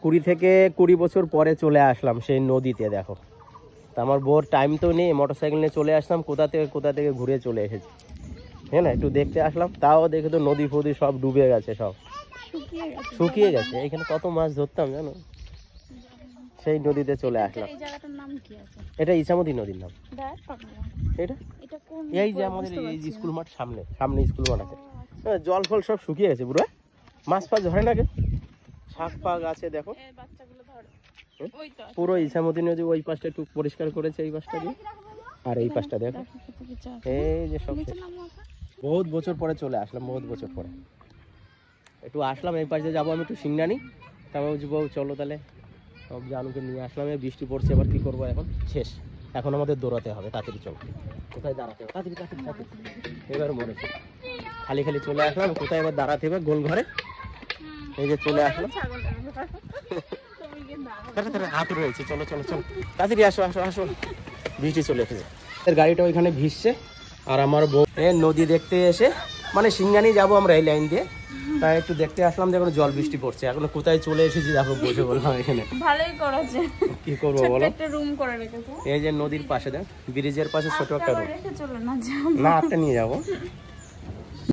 20 থেকে 20 বছর পরে চলে আসলাম সেই নদীতে। দেখো তা আমার বোর টাইম তো নেই, মোটরসাইকেল নিয়ে চলে আসলাম, কোথা থেকে ঘুরে চলে এসেছি। হ্যাঁ না, একটু দেখতে আসলাম, তাও দেখে তো নদী ফদি সব ডুবে গেছে, সব শুকিয়ে গেছে। এখানে কত মাছ ধরতাম জানো, সেই নদীতে চলে আসলাম। এটা ইছামতি নদীর নাম। এটা এই যে আমাদের এই স্কুল মাঠ, সামনে স্কুল মাঠ আছে। জল ফল সব শুকিয়ে গেছে পুরো, মাছ ফাছ ধরে না, শাক পাক আছে দেখো পুরো। ইছামতি নদী ওই পাশটা একটু পরিষ্কার করেছে, এই পাশটা দিয়ে, আর এই পাশটা দেখো এই যে সব। বহুত বছর পরে চলে আসলাম, বহুত বছর পরে একটু আসলাম। এই পাশে যাবো আমি একটু সিংনানি, তারপর বলছি চলো তাহলে সব জানুকে নিয়ে আসলাম। বৃষ্টি পড়ছে, এবার কি করবো, এখন শেষ, এখন আমাদের দৌড়াতে হবে, তাড়াতাড়ি চলো। কোথায় দাঁড়াতে হবে, তাড়াতাড়ি। এবার মরেছে, খালি চলে আসলাম, কোথায় এবার দাঁড়াতে হবে, গোল ঘরে। এই যে চলে আসলাম, হাত রয়েছে, চলো তাড়াতাড়ি আসো। বৃষ্টি চলে এসেছে, গাড়িটা ওইখানে ভিজছে। আর আমার বউ নদী দেখতে এসে, মানে সিংহানি যাবো আমরা এই লাইন দিয়ে, তাই একটু দেখতে আসলাম। দেখো জল বৃষ্টি পড়ছে, এখন কোথায় চলে এসেছি দেখো, বসে বললাম এখানে। ভালোই করেছে, কি করবো বলো, একটা রুম করে রেখেছো। এই যে নদীর পাশে দেখ, ব্রিজের পাশে ছোট একটা রুম। রেখে চলে না, না একটা নিয়ে যাবো,